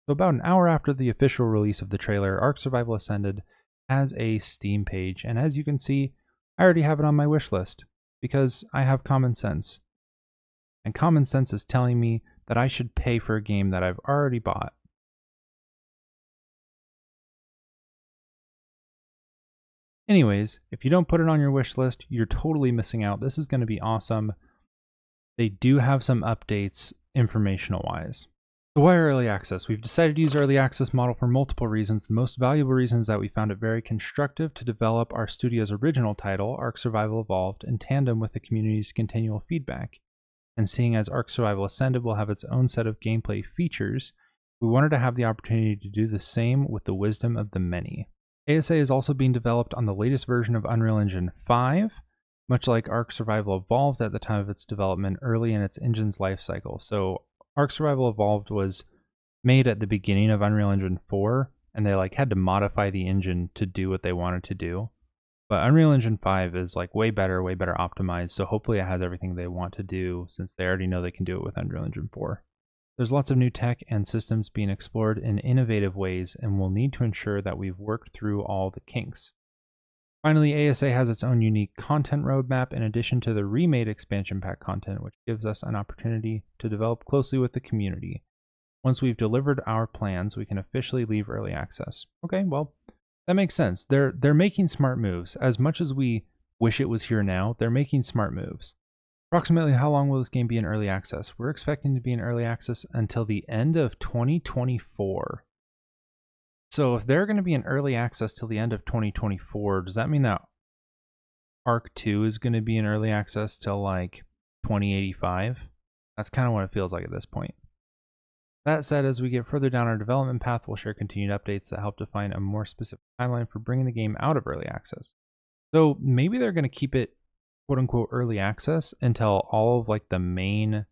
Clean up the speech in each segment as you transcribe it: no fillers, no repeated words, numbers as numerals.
So about an hour after the official release of the trailer, ARK Survival Ascended has a Steam page, and as you can see, I already have it on my wish list because I have common sense. And common sense is telling me that I should pay for a game that I've already bought. Anyways, if you don't put it on your wish list, you're totally missing out. This is going to be awesome. They do have some updates informational wise. So why early access? We've decided to use early access model for multiple reasons. The most valuable reason is that we found it very constructive to develop our studio's original title, ARK Survival Evolved, in tandem with the community's continual feedback. And seeing as ARK Survival Ascended will have its own set of gameplay features, we wanted to have the opportunity to do the same with the wisdom of the many. ASA is also being developed on the latest version of Unreal Engine 5, much like ARK Survival Evolved at the time of its development early in its engine's life cycle. So ARK Survival Evolved was made at the beginning of Unreal Engine 4, and they had to modify the engine to do what they wanted to do. But Unreal Engine 5 is way better optimized, so hopefully it has everything they want to do since they already know they can do it with Unreal Engine 4. There's lots of new tech and systems being explored in innovative ways, and we'll need to ensure that we've worked through all the kinks. Finally, ASA has its own unique content roadmap in addition to the remade expansion pack content, which gives us an opportunity to develop closely with the community. Once we've delivered our plans, we can officially leave early access. Okay, well, that makes sense. They're making smart moves. As much as we wish it was here now, they're making smart moves. Approximately how long will this game be in early access? We're expecting to be in early access until the end of 2024. So if they're going to be in early access till the end of 2024, does that mean that ARK 2 is going to be in early access till 2085? That's kind of what it feels like at this point. That said, as we get further down our development path, we'll share continued updates that help define a more specific timeline for bringing the game out of early access. So maybe they're going to keep it quote unquote early access until all of the main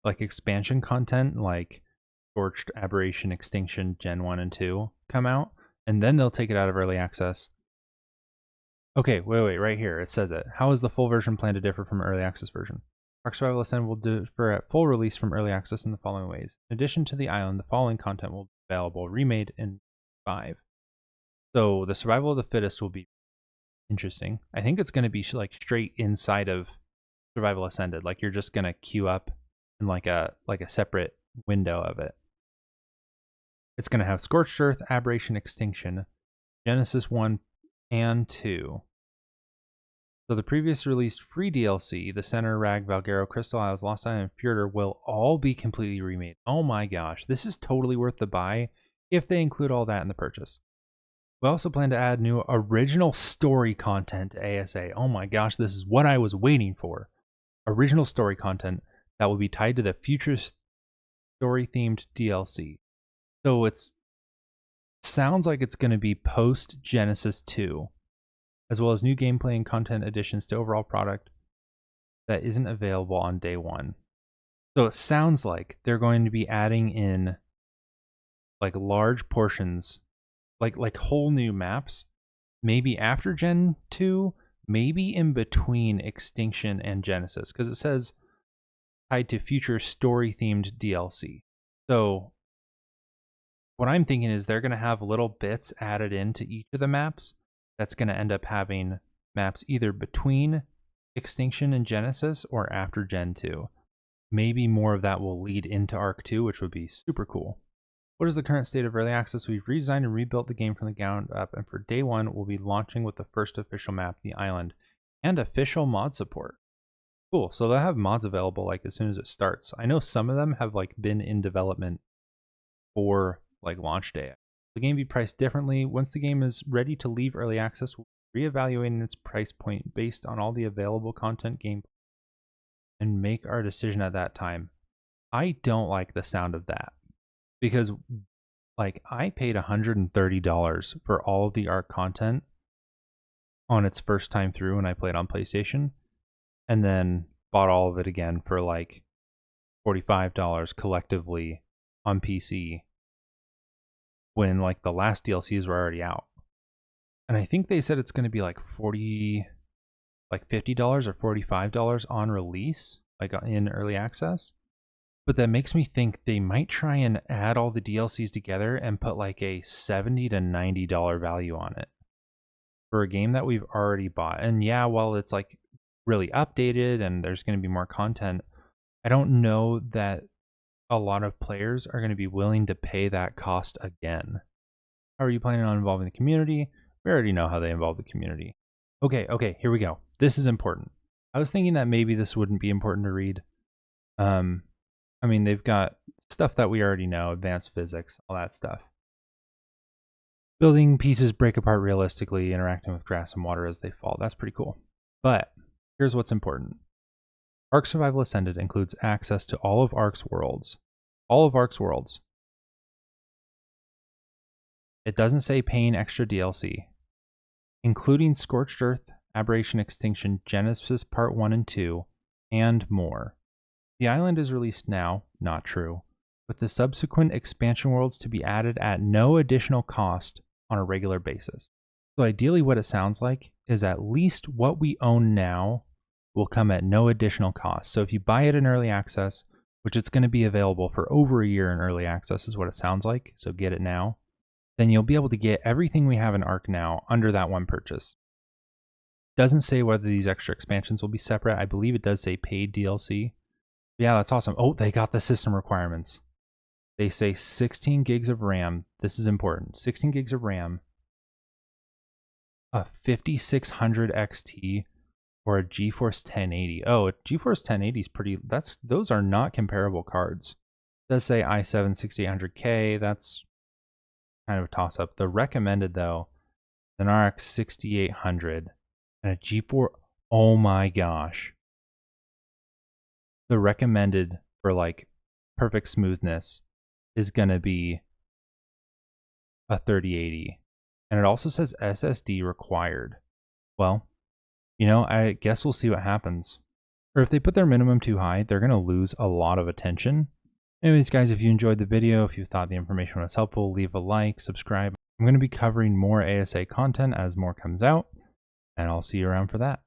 expansion content Scorched, Aberration, Extinction, Gen 1 and 2 come out, and then they'll take it out of early access. Okay, wait, right here, it says it. How is the full version planned to differ from early access version? ARK Survival Ascended will differ at full release from early access in the following ways. In addition to the island, the following content will be available remade in 5. So the survival of the fittest will be interesting. I think it's going to be straight inside of Survival Ascended. You're just going to queue up in a separate window of it. It's going to have Scorched Earth, Aberration, Extinction, Genesis 1 and 2. So the previous released free DLC, the Center, Rag, Valgero, Crystal Isles, Lost Island, and Fjordur will all be completely remade. Oh my gosh, this is totally worth the buy if they include all that in the purchase. We also plan to add new original story content to ASA. Oh my gosh, this is what I was waiting for. Original story content that will be tied to the future story-themed DLC. So it sounds like it's going to be post Genesis 2, as well as new gameplay and content additions to overall product that isn't available on day 1. So it sounds like they're going to be adding in large portions, like whole new maps, maybe after Gen 2, maybe in between Extinction and Genesis, because it says tied to future story-themed DLC. So what I'm thinking is they're going to have little bits added into each of the maps that's going to end up having maps either between Extinction and Genesis or after Gen 2. Maybe more of that will lead into ARK 2, which would be super cool. What is the current state of early access? We've redesigned and rebuilt the game from the ground up, and for day 1, we'll be launching with the first official map, the island, and official mod support. Cool, so they'll have mods available as soon as it starts. I know some of them have been in development for launch day. The game be priced differently. Once the game is ready to leave early access, we'll be reevaluating its price point based on all the available content gameplay and make our decision at that time. I don't like the sound of that because I paid $130 for all of the ARK content on its first time through when I played on PlayStation, and then bought all of it again for $45 collectively on PC when the last DLCs were already out. And I think they said it's going to be $50 or $45 on release, in early access. But that makes me think they might try and add all the DLCs together and put like a $70 to $90 value on it for a game that we've already bought. And yeah, while it's like really updated and there's going to be more content, I don't know that a lot of players are going to be willing to pay that cost again. How are you planning on involving the community? We already know how they involve the community. Okay, here we go. This is important. I was thinking that maybe this wouldn't be important to read. I mean, they've got stuff that we already know, advanced physics, all that stuff. Building pieces break apart realistically, interacting with grass and water as they fall. That's pretty cool. But here's what's important. ARK Survival Ascended includes access to all of ARK's worlds. All of ARK's worlds. It doesn't say paying extra DLC. Including Scorched Earth, Aberration Extinction, Genesis Part 1 and 2, and more. The island is released now, not true, with the subsequent expansion worlds to be added at no additional cost on a regular basis. So ideally what it sounds like is at least what we own now will come at no additional cost. So if you buy it in early access, which it's going to be available for over a year in early access is what it sounds like, so get it now, then you'll be able to get everything we have in ARK now under that one purchase. Doesn't say whether these extra expansions will be separate. I believe it does say paid DLC. Yeah, that's awesome. Oh, they got the system requirements. They say 16 gigs of RAM. This is important. 16 gigs of RAM, a 5600 XT, or a GeForce 1080. Oh, a GeForce 1080 is pretty, those are not comparable cards. It does say i7 6800K. That's kind of a toss up. The recommended though, an RX 6800 and a GeForce. Oh my gosh. The recommended for like perfect smoothness is going to be a 3080. And it also says SSD required. Well, you know, I guess we'll see what happens. Or if they put their minimum too high, they're going to lose a lot of attention. Anyways, guys, if you enjoyed the video, if you thought the information was helpful, leave a like, subscribe. I'm going to be covering more ASA content as more comes out, and I'll see you around for that.